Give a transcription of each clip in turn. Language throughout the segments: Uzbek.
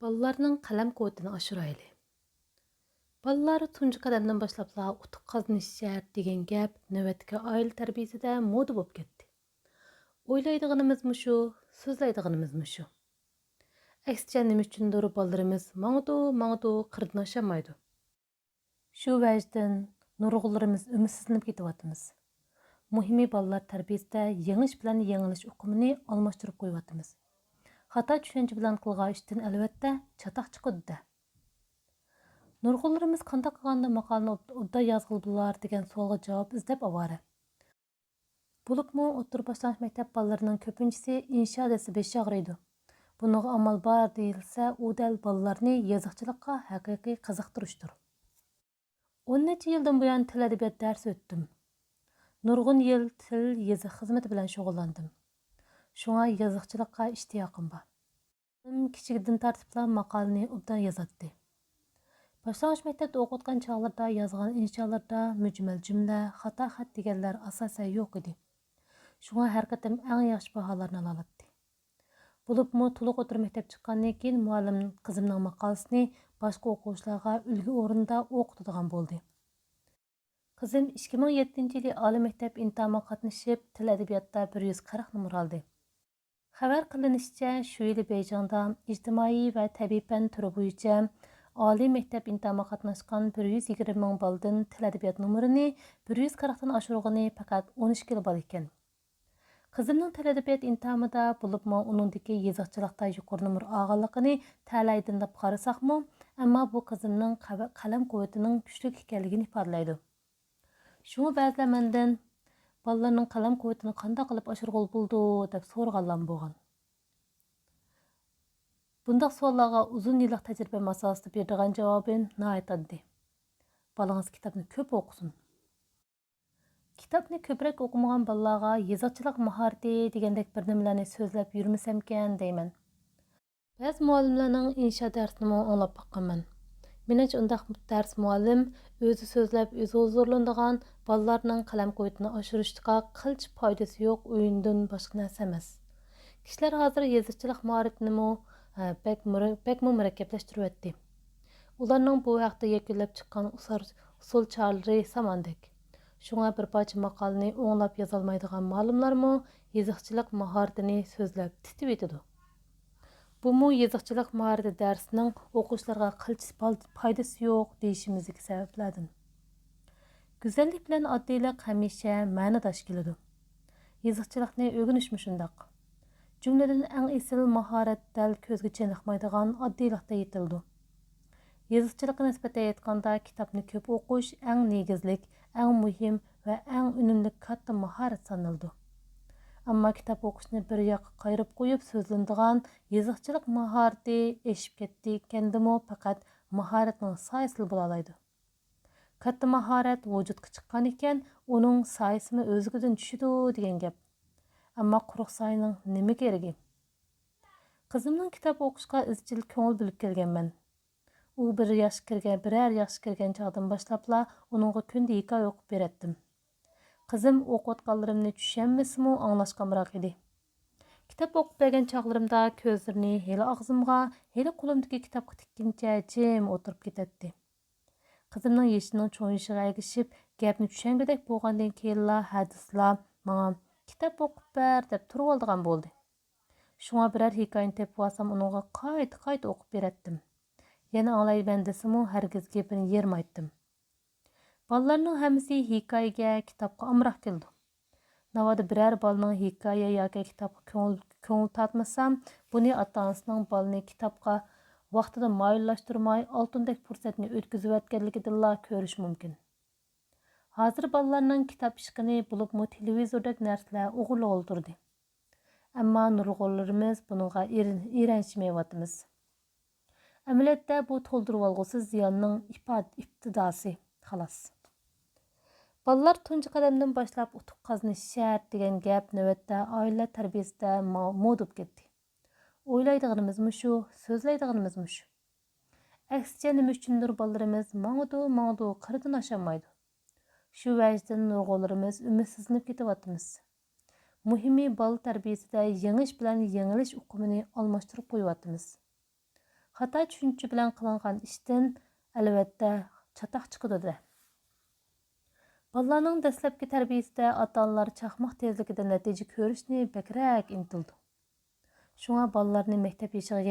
Ballarning qələm quvvətini ашۇرايلى. Ballar tunji qadamdan başlapla utuq qazanış şart degan gap navbatga oila tarbiyasida moda bo'lib ketdi. O'ylaydiganimiz mushu, so'zlaydiganimiz mushu. Aksicha nima uchundir ballarimiz mangdu qirdan oshamaydi. Shu vajdan nurg'unlarimiz umidsizlanib ketyapmiz. Muhimi ballar tarbiyasida yangish bilan yangilish uqumini almashtirib qo'yapmiz. Xato tushuncha bilan qilgan ishdan albatta chatoq chiqadi. Nurg'unlarimiz qanday qilganda maqolani udda yozg'ildilar degan savolga javob izlab avora. Buluپمۇ o'rta boshlang'ich maktab bolalarining ko'pinchisi insho desa besh og'riydi. Bunga amal bor deyilsa, u dal bolalarni yoziqchilikqa haqiqiy qiziqtirishdir. 10 necha yildan buyon til adabiyot darsi o'tdim. Nurg'un yil til yoziq xizmati bilan shug'ullandim. Shunga yoziqchilikqa ishtiyoqim bor. Kichikdan tartibla maqolani obdan yozatdi. Boshlang'ich maktabda o'qitgan chog'larda yozgan insholarda mujmal jumla, xato xat deganlar asosan yo'q edi. Shunga har qatim eng yaxshi baholarni olatdi. Buluپمۇ to'liq o'rta maktab chiqqandan keyin muallim qizimning maqolasini boshqa o'quvchilarga ulgu o'rinda o'qitadigan bo'ldi. Qizim 2007 yili oliy maktab imtihoniga qatnashib, til adabiyotda 140 numr oldi. Xabar qilinishicha, shu yili Beyjingda ijtimoiy va tabiiy fan turi bo'yicha oliy maktab imtihoniga qatnashgan 120 ming boladan til adabiyot numerini 140 dan oshirgani faqat 12 kilo bola ekan. Qizimning til adabiyot imtihonida bo'libmi uningdagi yoziqchilikda yuqori numr olganligini ta'laydin deb qarasaqmi, ammo bu qizimning qalam quvvatining kuchli ekanligini ifodalaydi. Shunga ba'zilar mendan bolalarning qalam quvvatini qanday qilib oshirg'ul bo'ldi deb so'raganlar bo'lgan. Bundaq savollarga uzun yillik tajribam asosida beradigan javobim nihoyat oddiy. Bolangiz kitobni ko'p o'qisin. Kitobni ko'proq o'qimagan bolalarga yoziqchilik mahorati degandek bir nimalarni so'zlab yurmasamkan deyman. Ba'zi muallimlarning insho darsini anglab boqqanman. Menimcha undaq dars muallim o'zi so'zlab o'zi huzurlanadigan bolalarning qalam quvvatini oshirishga qilch foydasi yo'q o'yindan boshqa narsa emas. Kishilar hozir yoziqchilik mahoratini bakmo murakkablashtiryapti. Ularning bu haqda yakunlab chiqqan usul choralari samandek. Shunga bir parcha maqolani o'nglab yozolmaydigan muallimlarmi yoziqchilik mahoratini so'zlab titib etadi. Bumu yoziqchilik mahorati darsining o'quvchilarga qilch foydasi yo'q deyishimizdagi sabablardan. Go'zallik bilan oddiylik hamisha ma'nodosh keladi. Yoziqchilikni o'rganishmi shundoq. Jumladan eng esil mahorat dal ko'zga chiniqmaydigan oddiylikda yetildi. Yoziqchilikqa nisbatan aytganda kitobni ko'p o'qish eng negizlik, eng muhim va eng unumli katta mahorat sanaldi. Ammo kitob o'qishni bir yoqqa qayirib qo'yib so'zlanadigan yoziqchilik mahorati eshib ketdi ekandimi faqat mahoratning soyasida bo'la oladi. Katta mahorat vujudga chiqqan ekan, uning soyasini o'zidan tushidi degan gap. Ammo quruq soyaning nima keragi? Qizimning kitob o'qishga izchil ko'ngil bilib kelganman. U biror yoshga kirgan chog'dan boshlabla uningga kunda hikoya o'qib beratdim. Qizim o'qiyotganlarimni tushunmasmi anglashqamroq edi. Kitob o'qib bergan chog'larimda ko'zlarini hali og'zimga, hali qo'limdagi kitobga tikkincha jim o'tirib ketadi. Qizimning yoshining cho'nishig'a ergishib, gapni tushungandek bo'lgandan keyinla hadislar menga kitob o'qib ber deb turib oldigan bo'ldi. Shunga biror hikoyani tepib olsam uningga qayta o'qib beratdim. Yana anglayman desam hargiz gapini yermaydim. Bolalarning hammasi hikoyaga, kitobga amroq keldi. Navoda biror bolaning hikoya yoki kitobga ko'ngil tortmasam, buni ota-onasining bolani kitobga vaqtida moyillashtirmay, oltindek fursatni o'tkazayotganligidanla ko'rish mumkin. Hozir bolalarning kitob ishqini bo'libmi televizordek narsalar o'g'irlab o'ltirdi. Ammo nurg'unlarimiz bunga iranishmayapmiz. Amaliyotda bu to'ldirib olg'usiz ziyonning ibtidosi, xolos. Bolalar tunji qadamdan boshlab utuq qazanish shart degan gap navbatda oila tarbiyasida moda bo'lib ketdi. O'ylaydiganimiz mushu, so'zlaydiganimiz mushu. Aksicha nima uchundir bolalarimiz mangdu qirdan oshamaydi. Shu vajdan nurg'unlarimiz umidsizlanib ketyapmiz. Muhimi bola tarbiyasida yangish bilan yangilish uqumini almashtirib qo'yapmiz. xato tushuncha bilan qilingan ishdan albatta chatoq chiqadi. Balalarning dastlabki tarbiyasida ota-onalar chaqmoq tezligida natija ko'rishni bakrak intildi. Shunga balalarni maktab yoshiga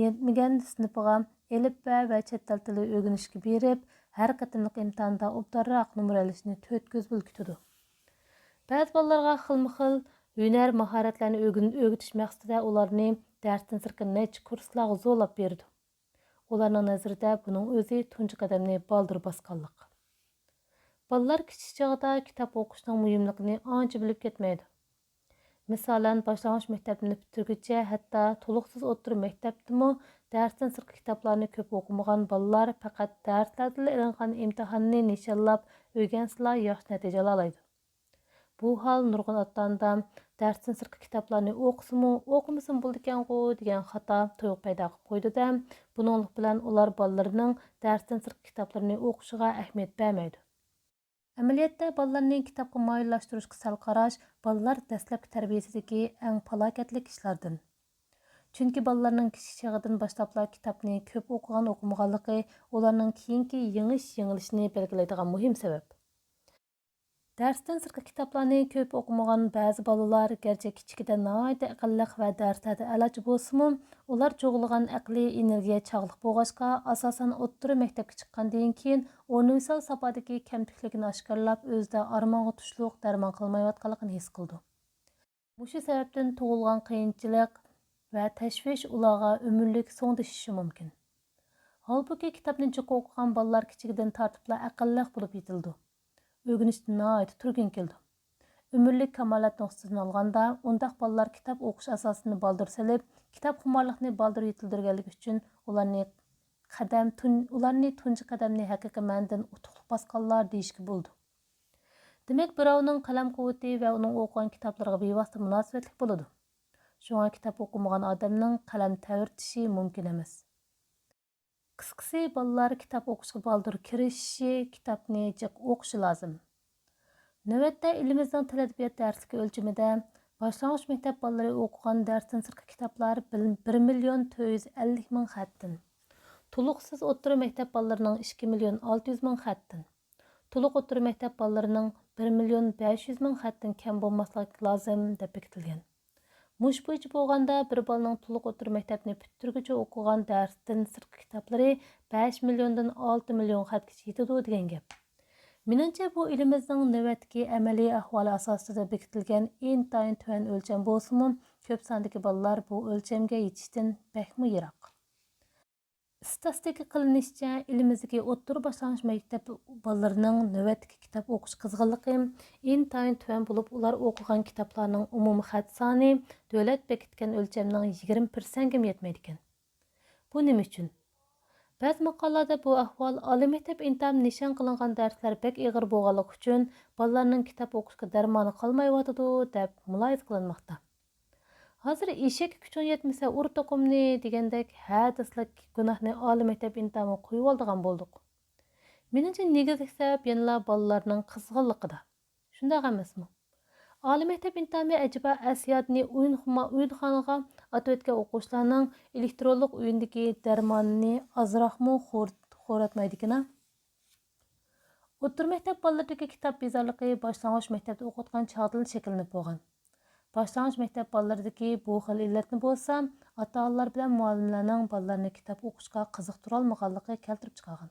yetmagan sinfiga elifba va chet tili o'rganishga berib, har qatimliq imtihonda obdorroq nomer olishni 4 ko'z bilan kutadi. Ba'zi balalarga xilma-xil hunar mahoratlarni o'rgatish maqsadida ularni darsdan sirtqi necha kurslarga zo'rlab berdi. Ularning nazarida buning o'zi tunji qadamni baldir bosganlik. Balalar kichik chog'da kitob o'qishning muhimligini ancha bilib ketmaydi. Misolan, boshlang'ich maktabni bitirguncha, hatto to'liqsiz o'rta maktabdimi darsdan sirtqi kitoblarni ko'p o'qimagan balalar faqat darslardan ilingan imtihonni nishonlab o'rgansizlar yaxshi natija oladi. Bu hol nurg'un ota-onalar darsdan sirtqi kitoblarni o'qisimi, o'qimasin bo'ldi-ku degan xato tuyg'u paydo qilib qo'ydi-da, buning bilan ular balalarining darsdan sirtqi kitoblarni o'qishiga ahamiyat bermaydi. Amaliyotda balalarni kitobga moyillashtirishga sal qarash balalar dastlabki tarbiyasidagi eng falokatli ishlardan. Chunki balalarning kichik chog'idan boshlab kitobni ko'p o'qimaganligi ularning keyingi yengilishini belgilaydigan muhim sabab. Darsdan sirtqi kitoblarni ko'p o'qimagan ba'zi balalar garchi kichikda nihoyat aqlliq va darslarda a'lochi bo'lsa-mu, ular cho'g'ilgan aqliy energiya chog'liq bo'lg'achqa, asosan o'rta maktabga chiqqandan keyin universal safodagi kamtikligini oshkorlab, o'zida armonga tushliq darmon qilmayotganligini his qildi. Mushu sababdan tug'ilgan qiyinchilik va tashvish ularga umrlik so'ngdashishi mumkin. Holbuki kitobni jiq o'qigan balalar kichigidan tortib aqlliq bo'lib yetildi. O'g'inishdan nihoyat turgin keldi. Umrlik kamolat nuqtasidan olganda, undaq balalar kitob o'qish asosini baldir salib, kitob xumorliqni baldir yetildirganligi uchun ularni tunji qadamni haqiqiy ma'nodan utuqli bosganlar deyishga bo'ldi. Demak, birovning qalam quvvati va uning o'qigan kitoblarga bevosita munosabatlik bo'ladi. Shunga kitob o'qimagan odamning qalam tavirtishi mumkin emas. Qisqasi, balalar kitob o'qishga baldir kirishishi, kitobni jiq o'qishi lozim. Navbatda elimizning til adabiyot darsligi o'lchimida boshlang'ich maktab balalari o'qigan darsdan sirtqi kitoblar 1,450,000 xatdan, to'liqsiz o'rta maktab balalarining 2,600,000 xatdan, to'liq o'rta maktab balalarining 1,500,000 xatdan kam bo'lmasligi lozim deb bekitilgan. Mush bo'yicha bo'lganda bir balaning to'liq o'rta maktabni bitirguncha o'qigan darsdan sirtqi kitoblari 5 milliondan 6 million xatgacha yetadi degan gap. Menimcha bu elimizning navbatdagi amaliy ahvoli asosida bekitilgan intayin tuvan o'lcham bo'lsa-mu, ko'p sondagi balalar bu o'lchamga yetishdan bakmi yiroq. Statistika qilinishicha, elimizdagi o'rta boshlang'ich maktab balalarining navbatdagi kitob o'qish qizg'inligi intayin tuvan bo'lib, ular o'qigan kitoblarning umumiy xat soni davlat bekitgan o'lchamning 20% ga yetmaydi ekan. Bu nima uchun? Ba'zi maqolalarda bu ahvol oliy maktab imtihon nishon qilingan darslar bek ig'ir bo'lganligi uchun balalarning kitob o'qishga darmoni qolmayotidi deb muloyiza qilinmoqda. Hozir eshak kuchun yetmasa ur to'qimni degandek hadislik gunohni oliy maktab imtihoniga qo'yib oldigan bo'ldik. Menimcha negizlik sabab yana balalarning qizg'inligida. Shunday emasmi? Oliy maktab imtihoni ajiba asiyatni o'yinxonaga atib o'tgan o'quvchilarning elektronlik o'yindagi darmonini ozroqmi xo'ratmaydi-ki? O'rta maktab balalaridagi kitob bezorligi boshlang'ich maktabda o'qitgan chog'dan shakllanib bo'lgan. Boshlang'ich maktab balalaridagi bu xil illatni bo'lsa, ota-onalar bilan muallimlarning balalarni kitob o'qishga qiziqtira olmaganligi keltirib chiqargan.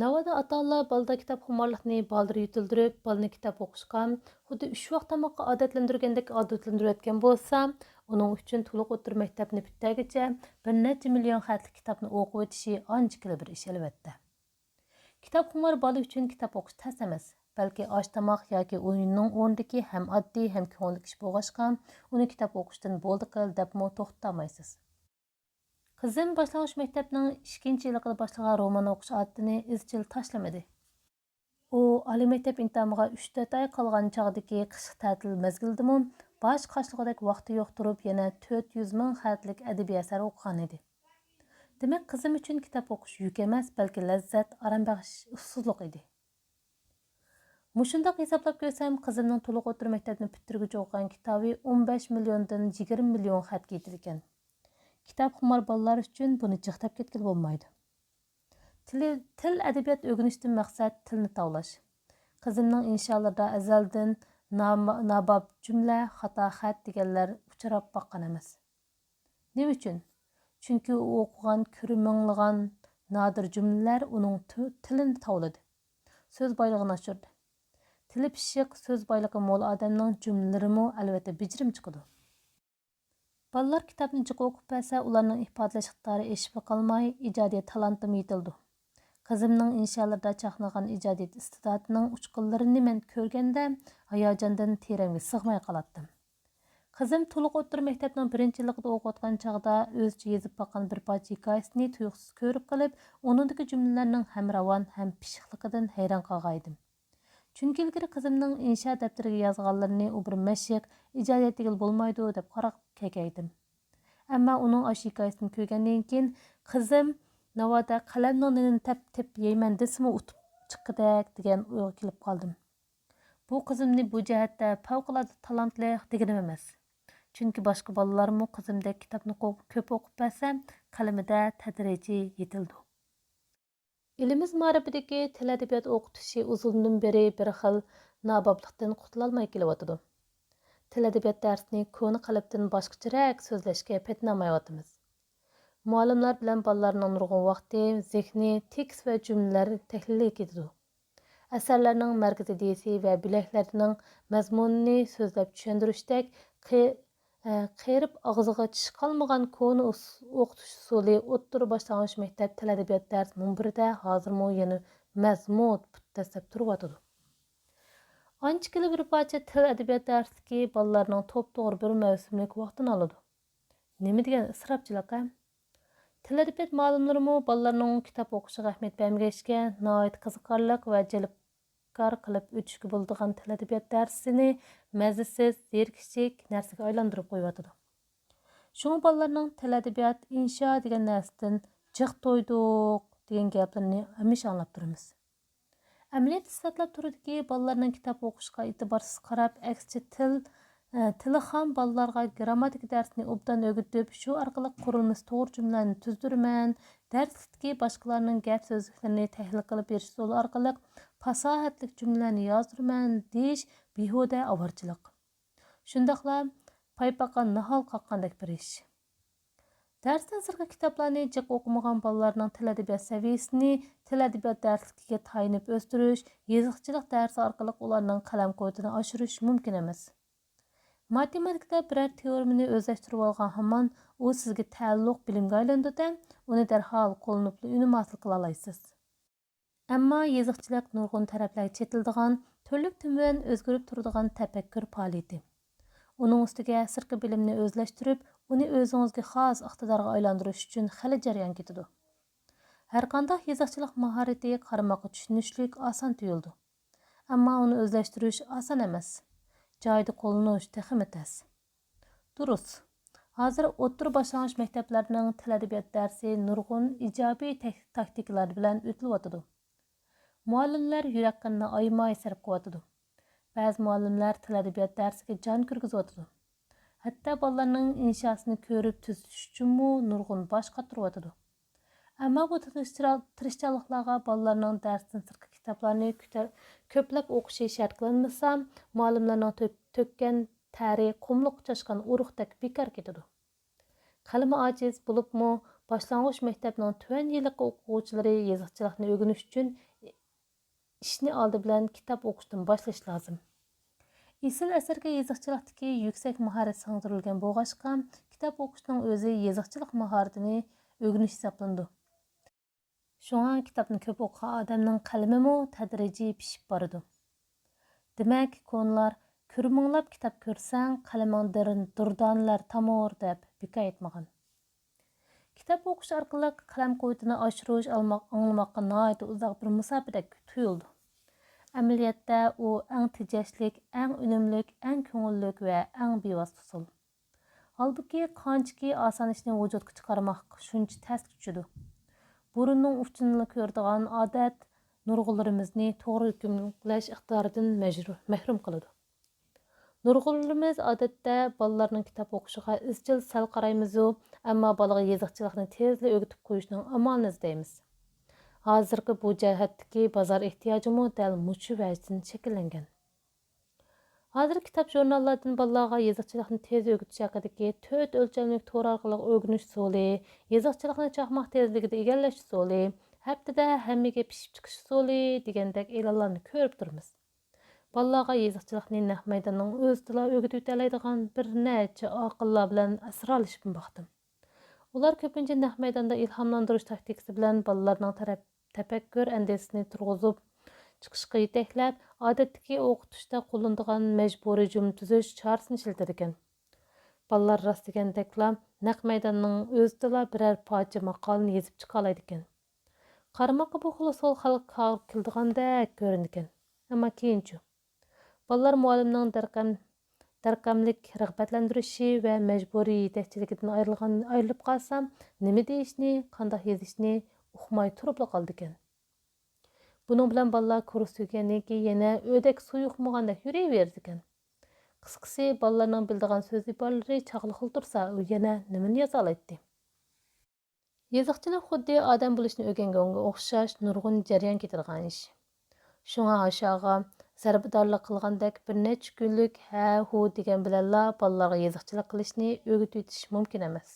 Navoda ota-onalar balada kitob xumorliqni baldir yutildirib, balani kitob o'qishga xuddi 3 vaqt tamoqqa odatlantirgandek odatlantirayotgan bo'lsa, uning uchun to'liq o'rta maktabni bitirguncha bir necha million xatli kitobni o'qib o'tishi ancha bir ish albatta. Kitob xumor bola uchun kitob o'qish tas emas, balki osh tamoq yoki o'yinning o'rnidagi ham oddiy ham ko'ngilli ish bo'lg'achqa, uni kitob o'qishdan bo'ldi qil deb to'xtamaysiz. Qizim boshlang'ich maktabning 2-yilida boshlagan roman o'qish odatini izchil tashlamadi. U oliy maktab imtihoniga 3-4 oy qolgan chog'dagi qish ta'til mezgilidami bosh qashlig'idek vaqti yo'q turib yana 400,000 xatlik adabiy asar o'qigan edi. Demak, qizim uchun kitob o'qish yuk emas, balki lazzat, aram bag'ish ussizlik edi. Mushundaq hisoblab ko'rsam, qizimning to'liq o'rta maktabni bitirguncha o'qigan kitobi 15 milliondan 20 million xatga yetdi ekan. Kitapxumar balalar üçün bunu cıqtab ketkili bolmaydı. Til ədəbiyyat ögünüşdən məqsəd tilni tavlaş. Qızımның inşalarında əzəldən nabab cümlə, xata xət deganlar uçrab baqqan emas. Nima üçün? Çünki o o'qigan, ko'rminglagan nadir cümlələr onun tilini tavladı. Söz boyligini oshirdi. Tili pishiq, söz boyligi mo'l odamning cümlələrimi albatta bijirim chiqadi. Balalar kitobni jiq o'qib bersa, ularning ifodalash iqtidori eshib qolmay, ijodiy talantim yetildi. Qizimning insholarida chaqnagan ijodiyat iste'dodining uchqunlarini men ko'rganda hayajondan terimga sig'may qolatdim. Qizim to'liq o'rta maktabning 1-yilligida o'qiyotgan chog'da o'zicha yezib boqqan bir parcha hikoyasini tuyuqsiz ko'rib qolib, uningdagi jumlalarning ham ravon, ham pishiqligidan hayron qolgaydim. Chunki ilgari qizimning insho daftariga yozganlarini u bir mashiq ijodiyat degil bo'lmaydi deb qarab kekaydim. Ammo uning ash hikoyasini ko'rgandan keyin qizim navoda qalamning nini tep yeyman desimi utib chiqqidak degan o'yga kelib qoldim. Bu qizimni bu jihatda favqulodda talantli deganim emas. Chunki boshqa bolalarmi qizimdek kitobni ko'p o'qib bersa, qalamida tadrijiy yetildi. Elimiz ma'rifidagi til adabiyot o'qitishi uzundan beri bir xil naboblikdan qutulolmay kelyotidi. Til adabiyot darsini ko'ni qalbdan boshqacharoq so'zlashga petnamayotimiz. Muallimlar bilan bolalarning nurg'un vaqti, zehni, tekst va jumlalar tahlil ketidi. Asarlarning markaziy ideyasi va bilaklarining mazmunini so'zlab tushuntirishdek qerib og'ziga tish qolmagan ko'ni o'qitish usuli o'ttir boshlang'ich maktab til adabiyot dars munbirida hozirmi yana mazmun dastlab turibdi. Anchikili bir parcha til adabiyot darsligi bolalarning to'p-to'g'ri bir mavsumlik vaqtini oladi. Nima degan isrofchilik a? Til adabiyot ma'lumlarimi bolalarning kitob o'qishiga ahamiyat bermagachga nihoyat qiziqarli va jalbkor qilib o'tishga bo'ladigan til adabiyot darsini mazasiz, zerikishlik narsaga aylantirib qo'yotidi. Shunga bolalarning til adabiyot, insho degan narsadan jiq to'ydiq degan gaplarni hamisha anglab turamiz. Amaliyot isbotlab turadiki, bolalarning kitob o'qishga e'tiborsiz qarab, aksicha tili ham bolalarga grammatika darsini obdan o'rgatib, shu orqali qurilmasi to'g'ri jumlalarni tuzdiraman, darslikdagi boshqalarning gap so'zliklarini tahlil qilib berish yo'li orqali fasohatli jumlalarni yozdiraman deyish behuda avorchilik. Shundoqla paypaqa nahol qoqqandek bir ish. Darsdan sirtqi kitoblarni jiq o'qimagan bolalarning til adabiyot saviyasini til adabiyot darsligiga tayinib o'stirish, yezgiqchilik darsi orqali ularning qalam quvvatini oshirish mumkin emas. Matematikada biror teoremani o'zlashtirib olgan hamon u sizga taalluq bilimga aylandida, uni darhol qo'llanib unum hosil qila olasiz. Ammo yezgiqchilik nurg'un taraflarga chetiladigan, turli tuman o'zgarib turadigan tafakkur faoliyati. Uning ustiga sirtqi bilimni o'zlashtirib, uni o'zingizga xos iqtidorga aylantirish uchun xili jarayon ketadi. Har qanday yezgiqchilik mahorati qarmoqqa tushunishlik oson tuyuldi. Ammo uni o'zlashtirish oson emas. Joyida qo'llanish texmi tas. Durust. Hozir o'rta boshlang'ich maktablarning til adabiyot darsi nurg'un ijobiy taktikalar bilan o'tilyotidi. Muallimlar yurak-qonni aymay sarf qilyotidi. Ba'zi muallimlar til adabiyot darsiga jon kirgizyotidi. Hatto bolalarning inshosini ko'rib tuzish uchunmi nurg'un bosh qotiryotidi. Ammo bu tirishchiliklarga bolalarning darsdan sirtqi kitoblarni ko'plab o'qishi shart qilinmasa, muallimlarning to'kkan tari qumliq uchashgan urug'dek bekor ketadi. Qalami ojiz bo'libmi, boshlang'ich maktabning 4-yillik o'quvchilari yezgiqchilikni o'rganish uchun ishni oldi bilan kitob o'qishdan boshlash lozim. Esil asarga yezgiqchilikdagi yuksak mahorat singdirilgan bo'lg'achqa, kitob o'qishning o'zi yezgiqchilik mahoratini o'rganish hisoblanadi. Shunga kitobni ko'p o'qigan odamning qalbimi tadrijiy pishib boradi. Demak, ko'nlar ko'rminglab kitob ko'rsang, qalaming durdonlar tamor deb beka aytmagan. Kitob o'qish orqali qalam quvvatini oshirish anglamoqqa nihoyat uzoq bir musofadek tuyuldi. Amaliyotda u eng tejashlik, eng unumlik, eng ko'ngillik va eng bevosita usul. Halbuki qanchaki oson ishni vujudga chiqarmoq shuncha tez tushidi. Burunning uchini ko'radigan odat nurg'unlarimizni to'g'ri hukmlash iqtidoridan mahrum qiladi. Nurg'unlarimiz odatda bolalarning kitob o'qishiga izchil sal qaraymizu, Әмма балыға yezıqçılıqni tezli ögütüp qo'yishning amalini izlaymiz. Hozirgi bu jihatdagi bozor ehtiyojimi dal mushu vajdan shakllangan. Hozir kitob jurnallardan bolalarga yezıqçılıqni tez ögütish haqidagi 4 o'lchamlik to'r orqali o'rganish usuli, yezıqçılıqni chaqmoq tezligida egallash usuli, haftada hammaga pishib chiqish usuli degandek e'lonlarni ko'rib turmiz. Bolalarga yezıqçılıqni naq maydonning o'zida o'gitib o'tadigan bir necha aqillar bilan asralashib baxtim. Ular ko'pincha naq maydonda ilhomlantirish taktikasi bilan bolalarning tafakkur andisini turg'izib chiqishga yetaklab, odatdagi o'qitishda qo'llanadigan majburiy jumla tuzish chorasini ishlatadi ekan. Bolalar rost degandekla naq maydonning o'zida biror parcha maqolani yozib chiqa oladi ekan. Qaramoqqa bu xulosol xalq keldigandek ko'rinadi ekan. Ammo keyinchi bolalar muallimning darqamlik rag'batlantirishi va majburiy yetakchiligidan ayrilib qolsam, nima deyishni, qanday yozishni uqmay turib qoldi ekan. Bunun bilan bolalar kurs tugagandan keyin yana o'dak suv uqmagandek yuraverdi ekan. Qisqasi, bolalarning bildigan so'z iboralari chaqliqli tursa, u yana nimani yoza oladi? Yezıqçılık xuddi odam bo'lishni o'rganganga o'xshash nurg'un jarayon ketadigan ish. Shunga aşağı zarbadorlik qilgandek bir necha kunlik ha-hu degan bilanla bolalarga yezıqçılık qilishni o'rgatib o'tish mumkin emas.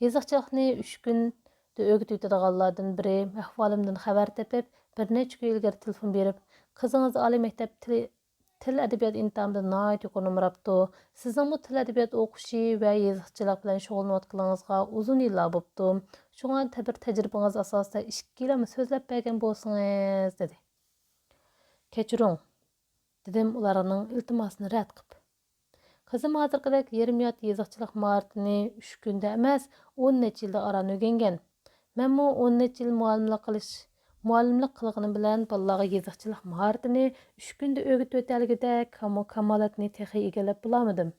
Yezıqçılıkni 3 kunda o'rgatib o'tadiganlardan biri ahvolimdan xabar tepib, bir necha kun ilgari telefon berib, qizingiz oliy maktab til adabiyot imtihonida nihoyat yuqori numr olibdi. Sizning bu til adabiyot o'qishi va yezıqçılık bilan shug'ullanayotganingizga uzun yillar bo'libdi. Shunga bir tajribangiz asosida 2 yilmi so'zlab bergan bo'lsangiz dedi. Kechiring, dedim ularning iltimosini rad qilib. Qizim hozirgidek yarim yot yezıqçılık maharatini 3 kunda emas, 10 necha yilda aran o'rgangan. Menmu 10 necha yil muallimlik qilganim bilan bolalarga yezıqçılık maharatini 3 kunda o'rgatib o'tganligidek kamolatni texi egallab bo'lmadim.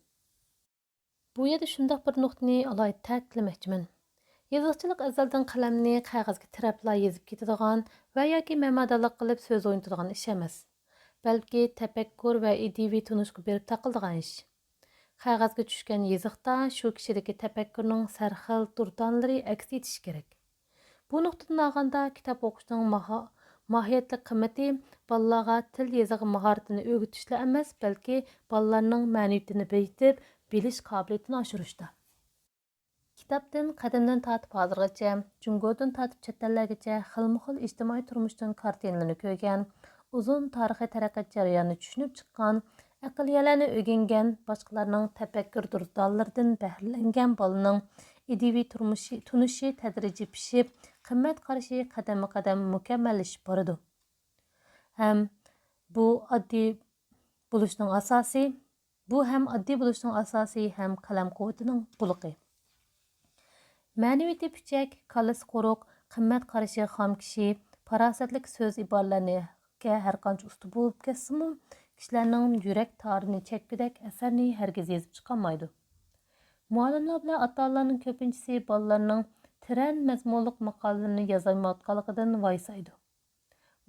Bu yerda shundoq bir nuqtani alohida ta'kidlamoqchiman. Yezıqçılık azaldan qalamni qog'ozga tirabla yezib ketadigan va yoki ma'nodorlik qilib so'z o'ynatadigan ish emas. Balki tafakkur va ideviy tunishga berib taqiladigan ish. Qog'ozga tushgan yeziqda shu kishidagi tafakkurning sarxil turtonlari aks etishi kerak. Bu nuqtadan olganda kitob o'qishning mohiyatli qimmati bolalarga til yeziq mahoratini o'rgatishla emas, balki bolalarning ma'naviyatini beyitib, bilish qobiliyatini oshirishda. Kitobdan qadimdan tortib hozirgacha, Jungodan tortib chet ellargacha xilma-xil ijtimoiy turmushdan kartinalarni ko'rgan, uzun tarixiy taraqqiyot jarayonini tushunib chiqqan, aqliyalarni o'rgangan, boshqalarning tafakkur durdonlaridan bahrilangan bolaning ideviy tunishi tadrijiy pishib, qimmat qarashi qadam-qadam mukammallashib boradi. Ham bu oddiy bo'lishning asosi, ham qalam quvvatining buluqi. Ma'naviyati puchak, kallasi quruq, qimmat qarashi xom kishi, farosatlik so'z iboralarga har qancha usta bo'lib ketsa-mu, kishilarning yurak torini chekkudak asarni hargiz yezib chiqolmaydi. Muallimlar bilan ota-onalarning ko'pinchisi bolalarning tiran mazmunliq maqolalarini yozolmayotganligidan voysaydi.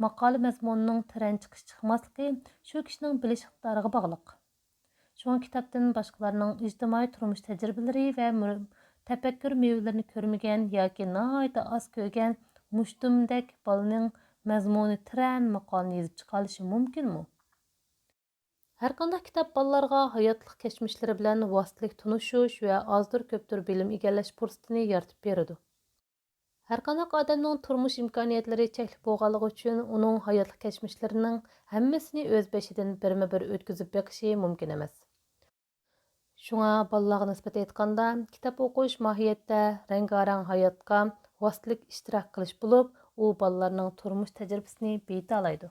Maqola mazmunining tiran chiqmasligi shu kishining bilish iqtidoriga bog'liq. Shunga kitobdan boshqalarning ijtimoiy turmush tajribalari va tafakkur mevalarini ko'rmagan yoki nihoyatda oz ko'rgan mushtumdek bolaning mazmuni tiran maqolani yozib chiqa olishi mumkinmi? Har qanday kitob bolalarga hayotlik kechmishlari bilan vositalik tunishish va ozdir ko'pdir bilim egallash fursatini yaratib beradi. Har qanday odamning turmush imkoniyatlari cheklab bo'lganligi uchun uning hayotlik kechmishlarining hammasini o'z beshidan birma-bir o'tkazib beqishi mumkin emas. Shunga bolalarga nisbatan aytganda, kitob o'qish mohiyatda rangarang hayotga vositalik ishtirok qilish bo'lib, u bolalarning turmush tajribasini beta oladi.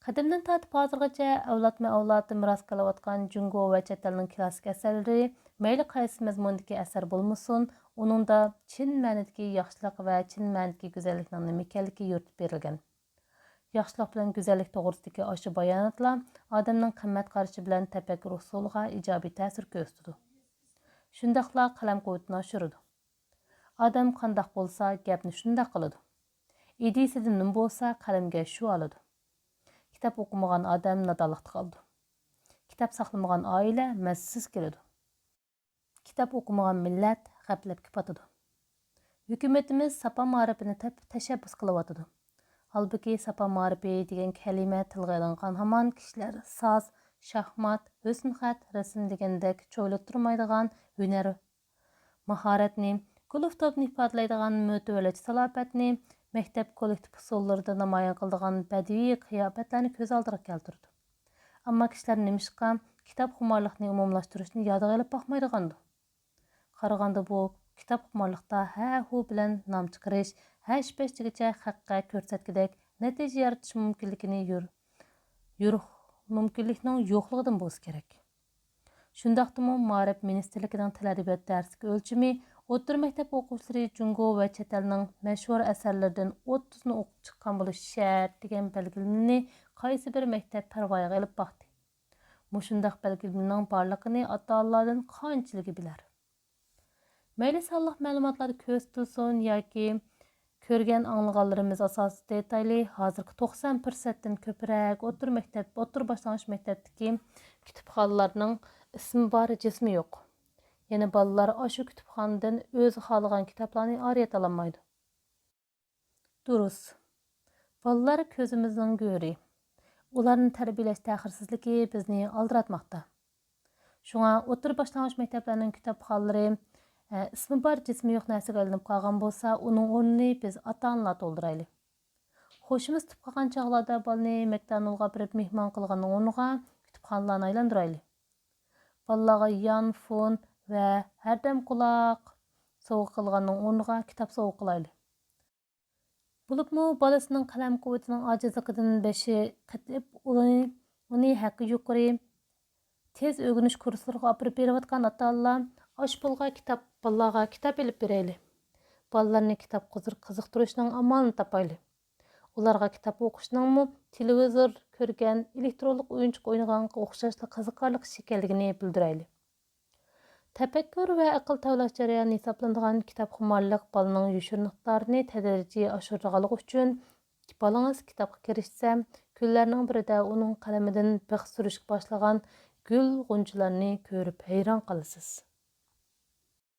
Qadimdan tortib hozirgacha avlodma-avlod miros qilayotgan Jungo va chet elning klassik asarlari, mayli qaysi mazmundagi asar bo'lmasin, uningda chin ma'nodagi yaxshilik va chin ma'nodagi go'zallikning nima ekanligi yo'ritib berilgan. Yaxshilik bilan go'zallik to'g'risidagi osha bayonotlar odamning qimmat qarashi bilan tafakkur usuliga ijobiy ta'sir ko'rsatadi. Shundaqla qalam quvvatini oshiradi. Odam qandoq bo'lsa, gapni shundoq qiladi. Ideyasidan nima bo'lsa, qalamga shu oladi. Kitob o'qimagan odam nodonlikda qoldi. Kitob saqlamagan oila mazasiz keladi. kitob o'qimagan millat g'aflatga botadi. Hukumatimiz sapa ma'rifini tashabbus qilyotidi. Halbuki sapa ma'rifi degan kalima tilga ilingan hamon kishilar soz, shaxmat, husn xat, rasm degandek cho'ylattirmaydigan hunar mahoratni, guruhtobni ifodalaydigan mo'tavalach salobatni, maktab kollektiv usullarida namoyon qiladigan badiiy qiyofatlarni ko'z oldiga keltirdi. Ammo kishilar nimishqa kitob xumorliqni umumlashtirishni yodiga olib boqmaydigandi. Qaraganda bu kitob xumorliqda ha-hu bilan nom chiqarish, hash-pashgacha haqqa ko'rsatgidek natija yaratish mumkinlikning yo'qligidan bo'lsa kerak. Shundaqdimi Ma'rif ministrligining til adabiyot darsiga o'lchimi o'rta maktab o'quvchilari Jungo va chet elning mashhur asarlaridan 30 ni o'qib chiqqan bo'lishi shart degan belgilamani qaysi bir maktab parvoyiga olib boqdi. Mushundaq belgilamaning borligini ota-onalardan qanchiligi bilar. Mayli sonliq ma'lumotlar ko'rsatilsin yoki ko'rgan anglaganlarimiz asosida detayli hozirgi 90% dan ko'proq o'rta boshlang'ich maktabdagi kutubxonalarning ismi bor, jismi yo'q. Yana bolalar ashu kutubxonadan o'zi xohlagan kitoblarni oriyat ololmaydi. Durust. Bolalar ko'zimizning go'ri. Ularni tarbiyalash ta'xirsizligi bizni aldiratmoqda. Shunga o'rta boshlang'ich maktablarning kitobxonalari ismi bor, jismi yo'q narsaga aylanib qolgan bo'lsa, uning o'rnini biz ota-onalar to'ldiraylik. Xo'shimiz tutib qolgan chog'larda bolani McDonald'ga birib mehmon qilganning o'rniga kutubxonalarni aylantiraylik. Ballarga yon, fon va hardam quloq sovg'a qilganning o'rniga kitob sovg'a qilaylik. Bulupmu bolasining qەلەم qۇۋۋىتىنىڭ ojizligidan beshi qatib uni haqqi yuqori tez o'g'inish kurslariga olib berayotgan ota-onalar ballarga kitob ilib beraylik. Ballarni kitob qiziqtirishning amalini topaylik. Ularga kitob o'qishning televizor ko'rgan, elektronlik o'yinchiq o'ynaganga o'xshashli qiziqarli ekanligini bildiraylik. Tafakkur va aql tavlash jarayoni hisoblanadigan kitob xumorliq bolaning yushurliqlarini tadrijiy oshirganligi uchun bolangiz kitobga kirishsa, kunlarning birida uning qalamidan bix surishga boshlagan gul g'unchalarni ko'rib hayron qolasiz.